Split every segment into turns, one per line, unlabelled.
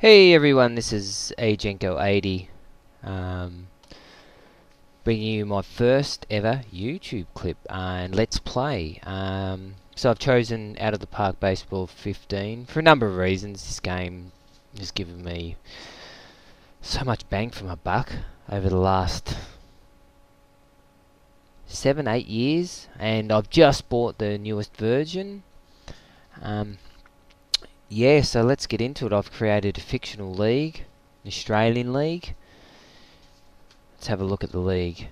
Hey everyone, this is Agenko80, um, bringing you my first ever YouTube clip and Let's Play. So I've chosen Out of the Park Baseball 15 for a number of reasons. This game has given me so much bang for my buck over the last 7-8 years, and I've just bought the newest version. Yeah, so let's get into it. I've created a fictional league, an Australian league. Let's have a look at the league.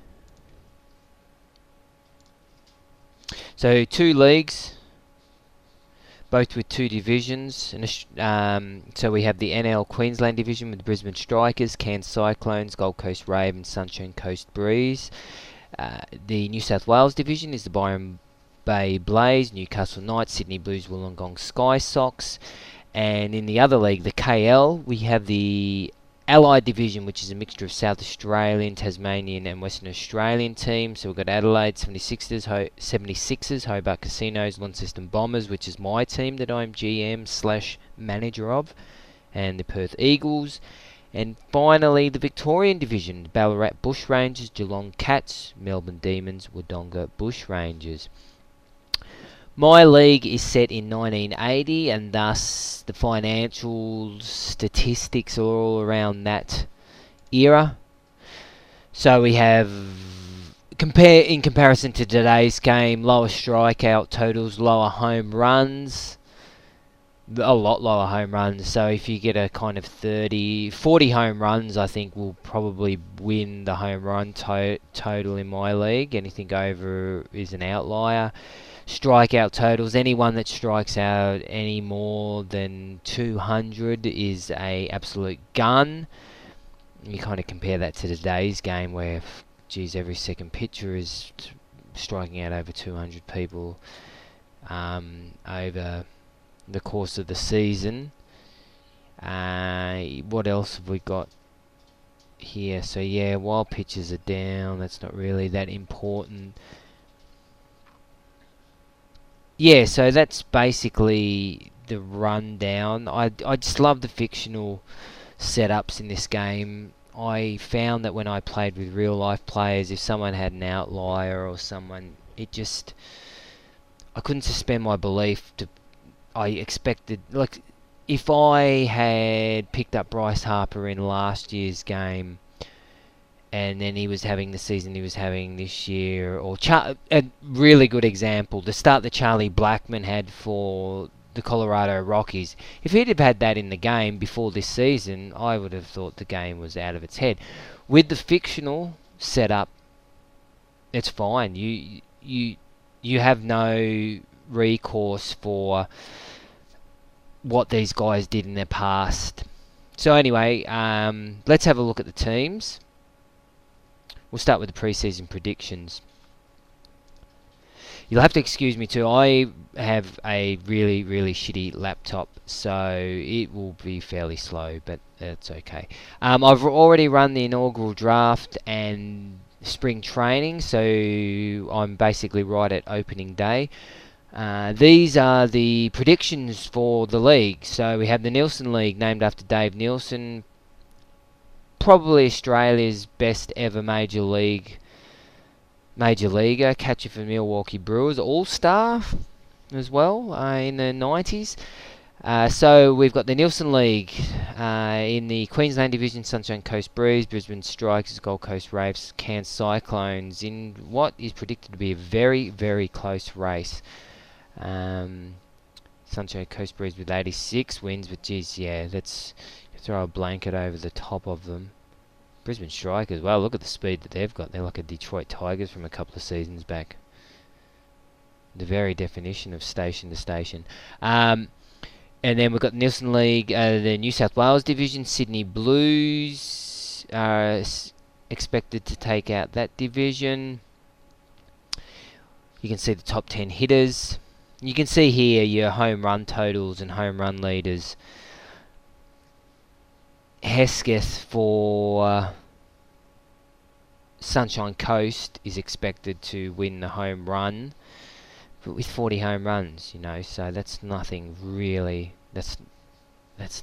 So 2 leagues, both with 2 divisions. So we have the NL Queensland division with Brisbane Strikers, Cairns Cyclones, Gold Coast Ravens, Sunshine Coast Breeze. The New South Wales division is the Byron Bay Blaze, Newcastle Knights, Sydney Blues, Wollongong Sky Sox. And in the other league, the KL, we have the Allied division, which is a mixture of South Australian, Tasmanian and Western Australian teams. So we've got Adelaide 76ers, Hobart Casinos, Launceston Bombers, which is my team that I'm GM/manager of, and the Perth Eagles. And finally, the Victorian division, Ballarat Bushrangers, Geelong Cats, Melbourne Demons, Wodonga Bushrangers. My league is set in 1980, and thus the financial statistics are all around that era. So we have, in comparison to today's game, lower strikeout totals, lower home runs, a lot lower home runs. So if you get a kind of 40 home runs, I think will probably win the home run total in my league. Anything over is an outlier. Strikeout totals, anyone that strikes out any more than 200 is a absolute gun. You kind of compare that to today's game where, geez, every second pitcher is striking out over 200 people over the course of the season. What else have we got here? So yeah, while pitches are down, that's not really that important. Yeah, so that's basically the rundown. I just love the fictional setups in this game. I found that when I played with real life players, if someone had an outlier or someone, I couldn't suspend my belief. I expected, like, if I had picked up Bryce Harper in last year's game, and then he was having the season he was having this year, or a really good example, the start that Charlie Blackmon had for the Colorado Rockies. If he'd have had that in the game before this season, I would have thought the game was out of its head. With the fictional setup, it's fine. You have no recourse for what these guys did in their past. So anyway, let's have a look at the teams. We'll start with the preseason predictions. You'll have to excuse me too. I have a really, really shitty laptop, so it will be fairly slow, but that's okay. I've already run the inaugural draft and spring training, so I'm basically right at opening day. These are the predictions for the league. So we have the Nielsen League, named after Dave Nielsen, probably Australia's best ever major leaguer, catcher for Milwaukee Brewers, all-star as well in the 90s. So we've got the Nielsen League in the Queensland division: Sunshine Coast Breeze, Brisbane Strikers, Gold Coast Ravens, Cairns Cyclones, in what is predicted to be a very, very close race. Sunshine Coast Breeze with 86 wins, but geez, yeah, let's throw a blanket over the top of them. Brisbane Strikers, well, look at the speed that they've got. They're like a Detroit Tigers from a couple of seasons back. The very definition of station to station. And then we've got the Nielsen League, the New South Wales division. Sydney Blues are expected to take out that division. You can see the top 10 hitters. You can see here your home run totals and home run leaders. Hesketh for Sunshine Coast is expected to win the home run, but with 40 home runs, so that's nothing really. That's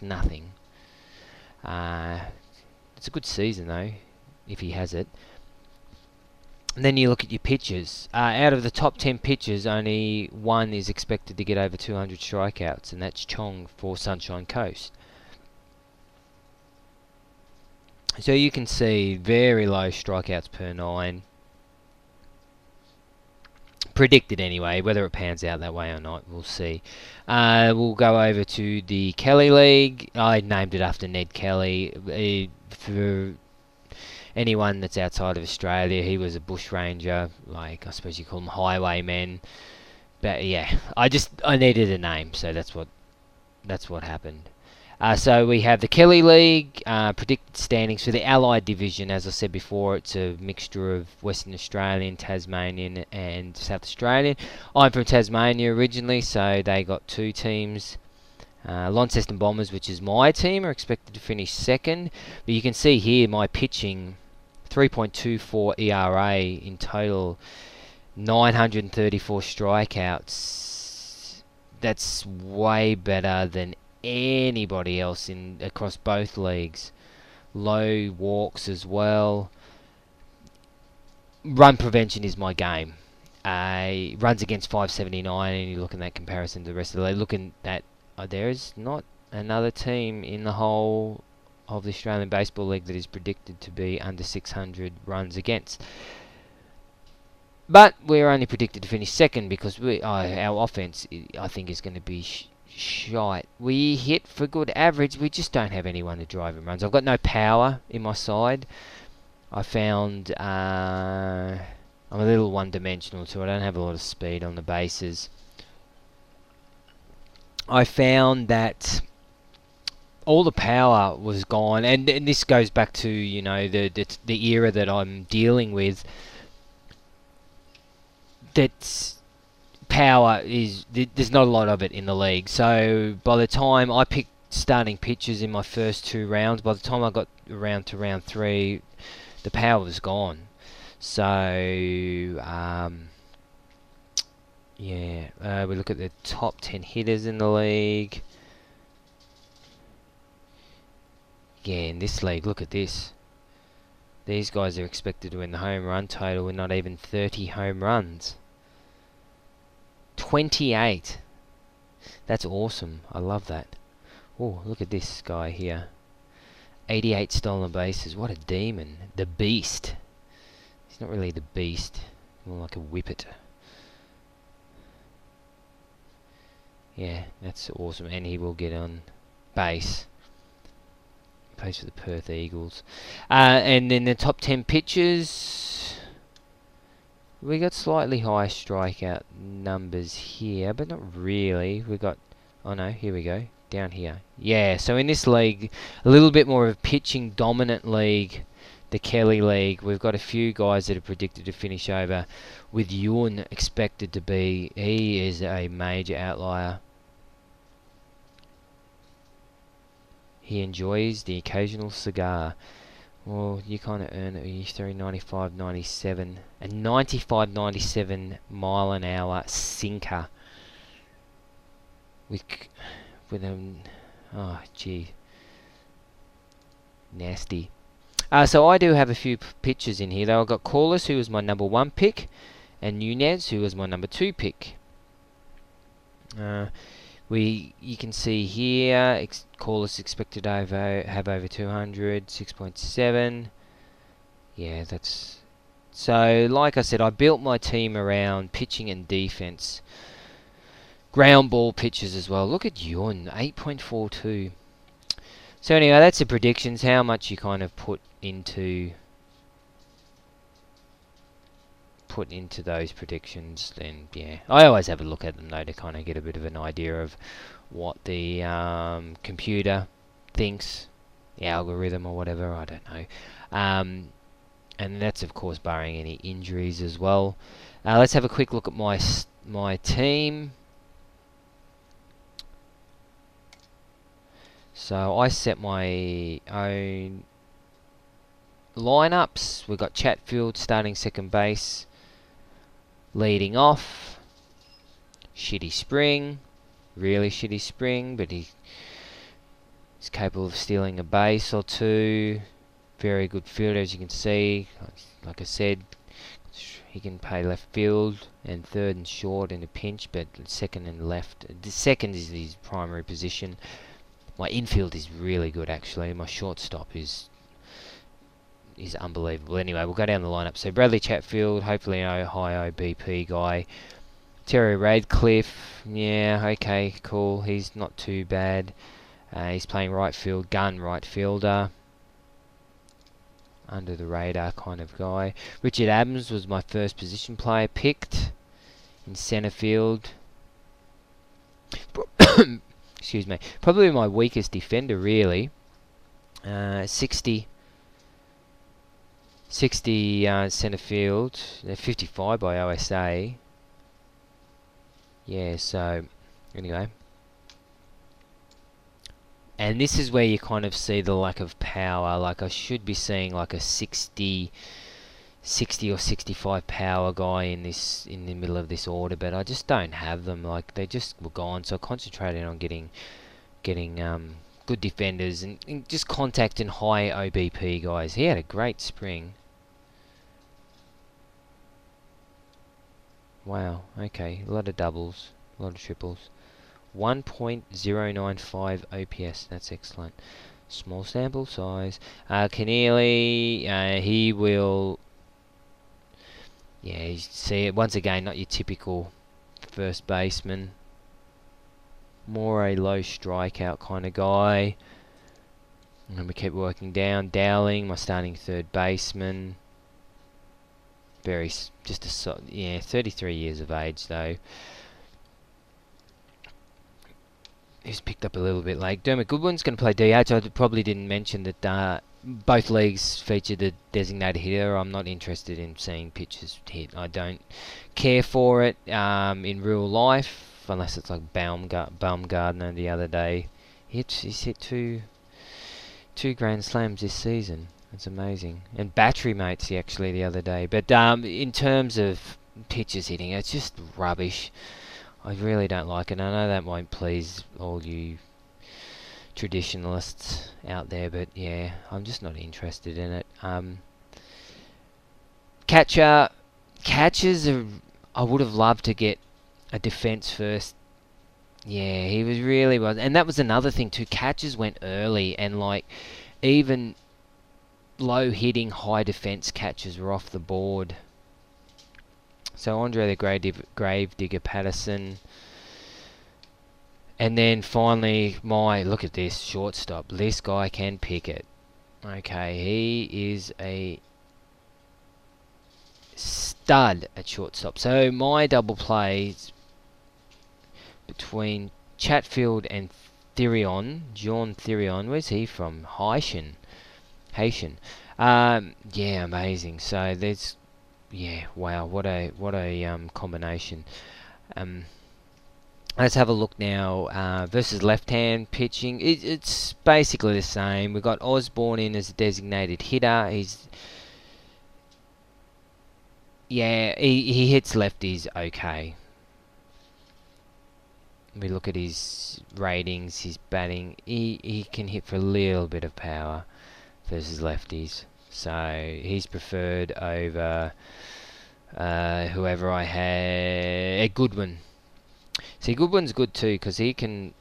nothing. It's a good season though, if he has it. And then you look at your pitchers. Out of the top 10 pitchers, only one is expected to get over 200 strikeouts, and that's Chong for Sunshine Coast. So you can see very low strikeouts per 9. Predicted anyway. Whether it pans out that way or not, we'll see. We'll go over to the Kelly League. I named it after Ned Kelly. For anyone that's outside of Australia, he was a bushranger. Like, I suppose you call them highwaymen. But yeah, I needed a name, so that's what happened. So we have the Kelly League, predicted standings for the Allied Division. As I said before, it's a mixture of Western Australian, Tasmanian and South Australian. I'm from Tasmania originally, so they got 2 teams. Launceston Bombers, which is my team, are expected to finish second. But you can see here my pitching, 3.24 ERA in total, 934 strikeouts. That's way better than anybody else across both leagues. Low walks as well. Run prevention is my game. Runs against 579, and you look at that comparison to the rest of the league. Looking at there is not another team in the whole of the Australian Baseball League that is predicted to be under 600 runs against. But we're only predicted to finish second because our offense, I think, is going to be shite. We hit for good average. We just don't have anyone to drive in runs. I've got no power in my side. I found I'm a little one-dimensional too. I don't have a lot of speed on the bases. I found that all the power was gone, and this goes back to the era that I'm dealing with. That's power there's not a lot of it in the league. So by the time I picked starting pitchers in my first 2 rounds, by the time I got around to round 3, the power was gone. So we look at the top 10 hitters in the league. Yeah, in this league, look at this. These guys are expected to win the home run total with not even 30 home runs. 28. That's awesome. I love that. Oh, look at this guy here. 88 stolen bases. What a demon. The Beast. He's not really the Beast. More like a whippet. Yeah, that's awesome. And he will get on base. He plays for the Perth Eagles. And then the top 10 pitchers, we got slightly high strikeout numbers here, but not really. We got, oh no, here we go, down here. Yeah, so in this league, a little bit more of a pitching dominant league, the Kelly League. We've got a few guys that are predicted to finish over, with Ewan expected to be, he is a major outlier. He enjoys the occasional cigar. Well, you kind of earn it. You 395.97, a 95.97 mile an hour sinker with oh gee, nasty. So I do have a few pitchers in here though. I've got Corliss, who was my number 1 pick, and Nunez, who was my number 2 pick. You can see here, Corliss expected to have over 200, 6.7. Yeah, that's... So, like I said, I built my team around pitching and defense. Ground ball pitches as well. Look at Yun, 8.42. So anyway, that's the predictions. How much you kind of put into those predictions, then yeah, I always have a look at them though to kind of get a bit of an idea of what the computer thinks, the algorithm or whatever, I don't know. And that's of course barring any injuries as well. Let's have a quick look at my team. So I set my own lineups. We've got Chatfield starting second base. Leading off, really shitty spring, but He's capable of stealing a base or two. Very good fielder, as you can see. Like I said, he can play left field and third and short in a pinch, but second and left. The second is his primary position. My infield is really good, actually. My shortstop is unbelievable. Anyway, we'll go down the lineup. So Bradley Chatfield, hopefully a high OBP guy. Terry Radcliffe, yeah, okay, cool. He's not too bad. He's playing right field, gun right fielder. Under the radar kind of guy. Richard Adams was my first position player picked in centre field. Excuse me. Probably my weakest defender, really. 60 centre field. 55 by OSA. Yeah, so anyway. And this is where you kind of see the lack of power. Like I should be seeing like a 60 or 65 power guy in the middle of this order, but I just don't have them. Like they just were gone, so I concentrated on getting good defenders and just contacting high OBP guys. He had a great spring. Wow, okay, a lot of doubles, a lot of triples. 1.095 OPS, that's excellent. Small sample size. Keneally, he will... Yeah, you see it once again, not your typical first baseman. More a low strikeout kind of guy. And we keep working down. Dowling, my starting third baseman. Just a 33 years of age though. He's picked up a little bit late. Dermot Goodwin's going to play DH. I probably didn't mention that both leagues feature the designated hitter. I'm not interested in seeing pitchers hit. I don't care for it in real life, unless it's like Baumgartner the other day. He's hit two grand slams this season. That's amazing. And battery mates actually the other day. But in terms of pitchers hitting, it's just rubbish. I really don't like it. I know that won't please all you traditionalists out there, but yeah, I'm just not interested in it. Catchers are... I would have loved to get a defense first. Yeah, he was, and that was another thing too. Catchers went early, and like even low hitting, high defense catchers were off the board. So Andre the Gravedigger Patterson. And then finally, look at this, shortstop. This guy can pick it. Okay, he is a stud at shortstop. So my double plays between Chatfield and John Therion. Where's he from? Haitian. Yeah, amazing. So there's... Yeah, wow, what a combination. Let's have a look now. Versus left-hand pitching. It's basically the same. We've got Osborne in as a designated hitter. He hits lefties okay. We look at his ratings, his batting. He can hit for a little bit of power versus lefties. So he's preferred over whoever I had. Goodwin. See, Goodwin's good too because he can...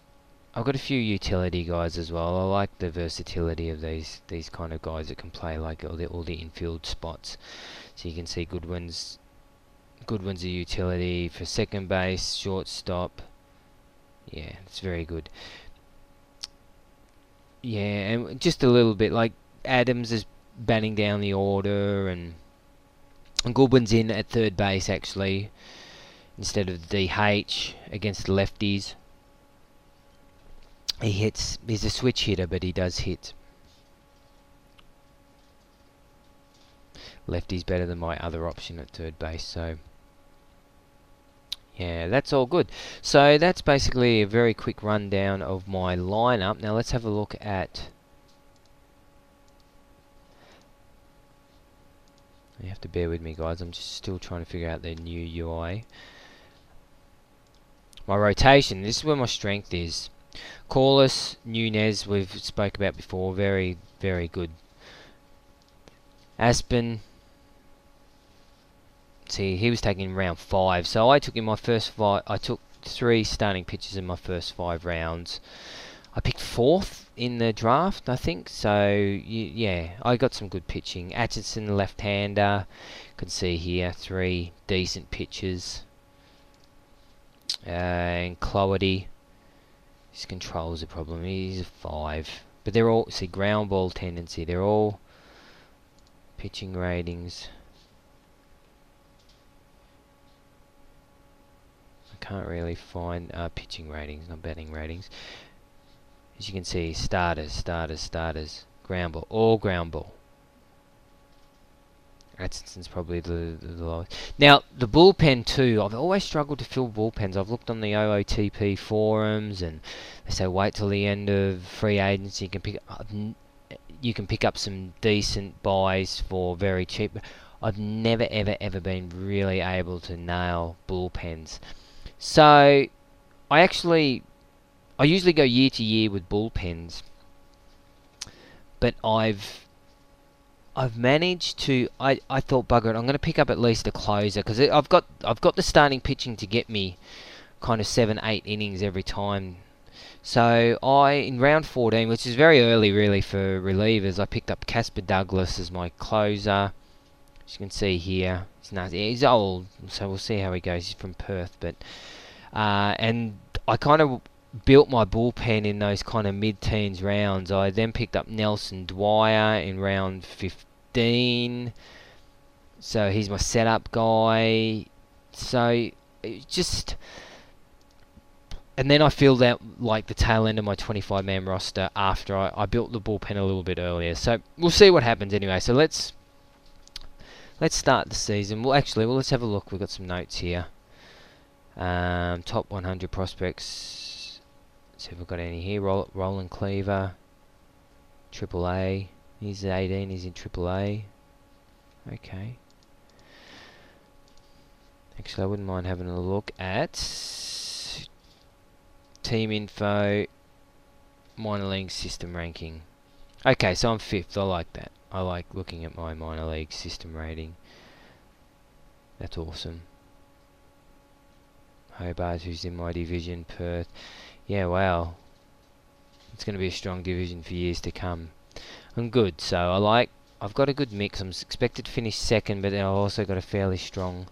I've got a few utility guys as well. I like the versatility of these kind of guys that can play like all the infield spots. So you can see Goodwin's a utility for second base, shortstop. Yeah, it's very good. Yeah, and just a little bit like Adams is batting down the order, and Goodwin's in at third base actually instead of DH against the lefties. He's a switch hitter, but he does hit. Lefty's better than my other option at third base, so yeah, that's all good. So that's basically a very quick rundown of my lineup. Now let's have a look at... You have to bear with me, guys. I'm just still trying to figure out the new UI. My rotation. This is where my strength is. Corliss, Nunez, we've spoke about before. Very, very good. Aspen, see, he was taken in round 5, so I took in my first 5. I took 3 starting pitches in my first 5 rounds. I picked 4th in the draft, I think. So yeah, I got some good pitching. Atchison, left-hander. You can see here 3 decent pitches. And Cloherty, his control's a problem. He's a 5, but they're all, see, ground ball tendency. They're all pitching ratings. I can't really find pitching ratings, not batting ratings. As you can see, starters. Ground ball, all ground ball. Atkinson's probably the lowest. Now, the bullpen too. I've always struggled to fill bullpens. I've looked on the OOTP forums, and they say wait till the end of free agency. You can pick up some decent buys for very cheap. I've never ever been really able to nail bullpens. So, I usually go year to year with bullpens, but I've managed to. I thought, bugger it, I'm going to pick up at least a closer, because I've got the starting pitching to get me kind of 7-8 innings every time. So in round 14, which is very early really for relievers, I picked up Casper Douglas as my closer. As you can see here, he's old, so we'll see how he goes. He's from Perth, but and I kind of built my bullpen in those kind of mid-teens rounds. I then picked up Nelson Dwyer in round 15, so he's my setup guy. So just, and then I filled out like the tail end of my 25-man roster after I built the bullpen a little bit earlier. So we'll see what happens anyway. So let's start the season. Let's have a look. We've got some notes here. Top 100 prospects. See if we've got any here. Roland Cleaver, Triple A. He's 18. He's in Triple A. Okay. Actually, I wouldn't mind having a look at team info, minor league system ranking. Okay, so I'm 5th. I like that. I like looking at my minor league system rating. That's awesome. Hobart, who's in my division, Perth. Yeah, wow. It's going to be a strong division for years to come. I'm good, so I've got a good mix. I'm expected to finish 2nd, but then I've also got a fairly strong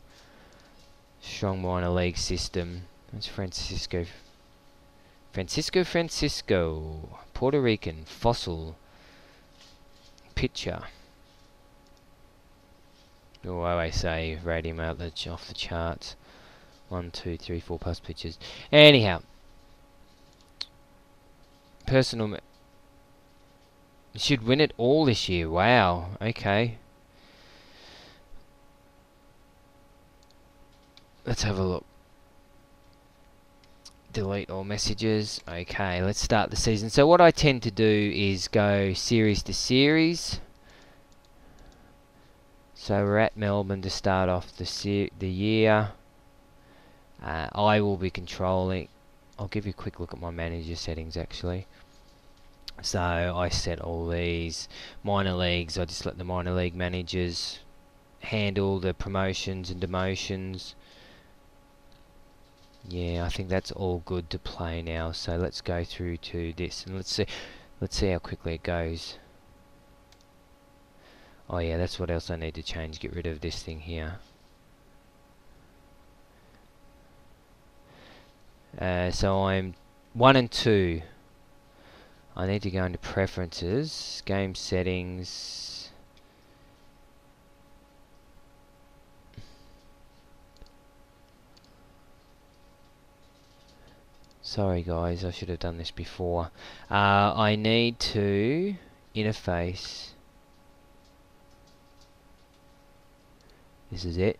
minor league system. That's Francisco, Puerto Rican, fossil, pitcher. Oh, I always say rate him out off the charts. 1, 2, 3, 4 plus pitches. Anyhow, personal. Should win it all this year. Wow. Okay. Let's have a look. Delete all messages. Okay, let's start the season. So what I tend to do is go series to series. So we're at Melbourne to start off the year. I will be controlling. I'll give you a quick look at my manager settings actually. So I set all these minor leagues. I just let the minor league managers handle the promotions and demotions. Yeah, I think that's all good to play now. So let's go through to this and let's see how quickly it goes. Oh yeah, that's what else I need to change. Get rid of this thing here. So I'm 1 and 2. I need to go into preferences, game settings. Sorry guys, I should have done this before. I need to interface. This is it.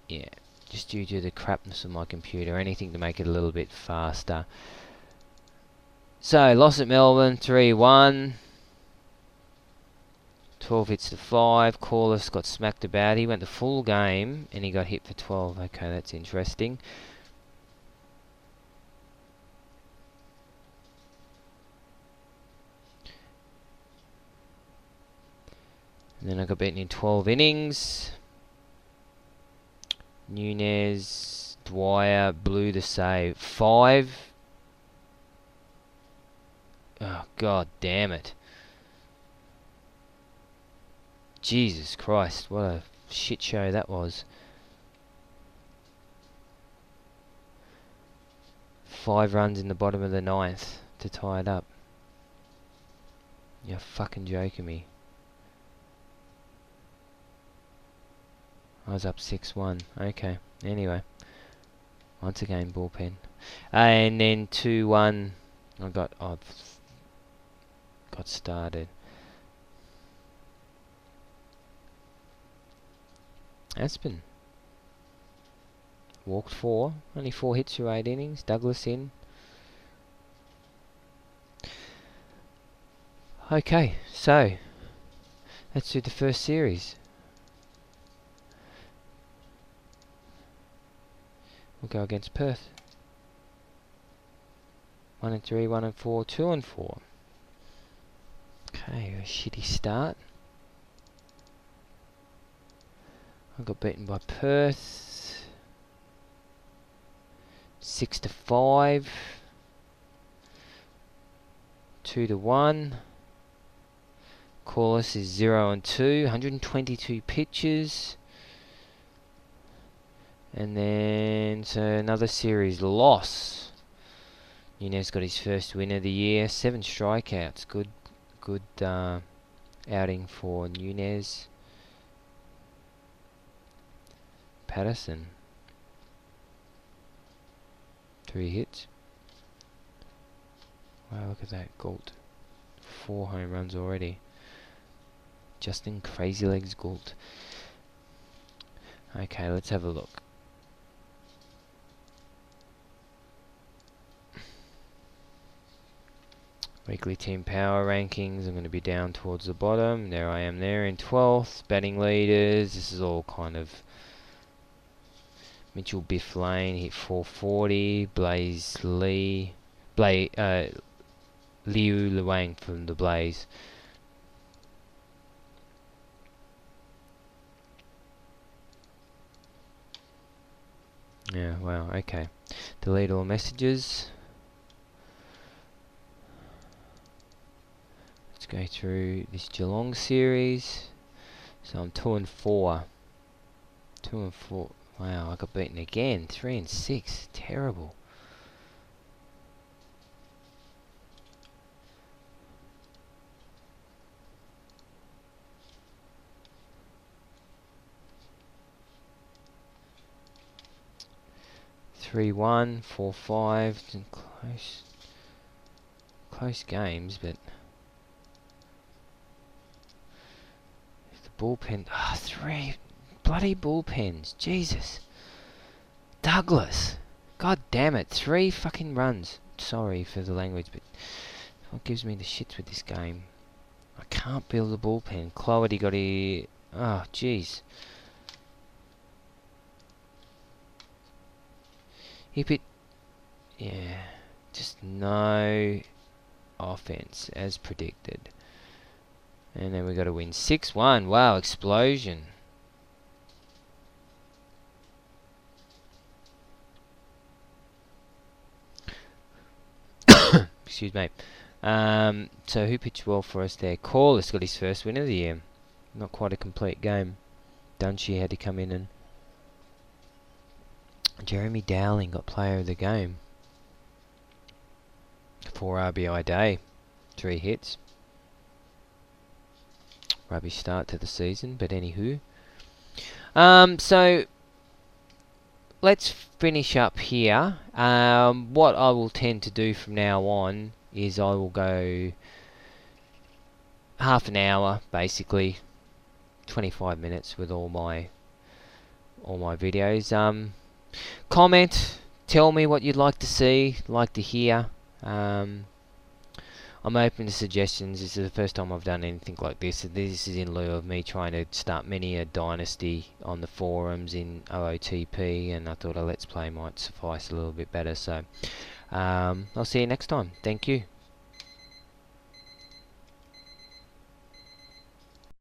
Yeah, just due to the crapness of my computer, anything to make it a little bit faster. So, loss at Melbourne, 3-1. 12 hits to 5. Corliss got smacked about. He went the full game and he got hit for 12. Okay, that's interesting. And then I got beaten in 12 innings. Nunez, Dwyer, blew the save. 5. Oh, god damn it. Jesus Christ, what a shit show that was. 5 runs in the bottom of the 9th to tie it up. You're fucking joking me. I was up 6-1. Okay, anyway. Once again, bullpen. And then 2-1. I got started. Aspen. Walked 4. Only 4 hits through 8 innings. Douglas in. Okay, so let's do the first series. We'll go against Perth. 1 and 3, 1 and 4, 2 and 4. Okay, a shitty start. I got beaten by Perth. 6-5. 2-1. Corliss is 0 and 2. 122 pitches. And then, so another series loss. Nunez got his first win of the year. 7 strikeouts. Good outing for Nunez. Patterson. 3 hits. Wow, look at that. Gault. 4 home runs already. Justin Crazy Legs Gault. Okay, let's have a look. Weekly team power rankings. I'm going to be down towards the bottom. There I am there in 12th. Batting leaders. This is all kind of... Mitchell Biff Lane hit 440. Blaze Lee. Liu Luang from the Blaze. Yeah, wow, okay. Delete all messages. Let's go through this Geelong series. So I'm 2 and 4. 2 and 4. Wow, I got beaten again. 3 and 6. Terrible. Three 1, 4-5, close games, but the bullpen. 3 bloody bullpens. Jesus. Douglas. God damn it. 3 fucking runs. Sorry for the language, but what gives me the shits with this game? I can't build a bullpen. Cloherty got here. Oh, jeez. Yeah, just no offense as predicted. And then we got to win 6-1. Wow, explosion. Excuse me. So who pitched well for us there? Corliss got his first win of the year. Not quite a complete game. Dunshee had to come in, and Jeremy Dowling got player of the game. 4 RBI day. 3 hits. Rubbish start to the season, but anywho. So let's finish up here. What I will tend to do from now on is I will go half an hour, basically 25 minutes with all my videos. Comment, tell me what you'd like to see, like to hear. I'm open to suggestions. This is the first time I've done anything like this. This is in lieu of me trying to start many a dynasty on the forums in OOTP, and I thought a Let's Play might suffice a little bit better. So I'll see you next time. Thank you.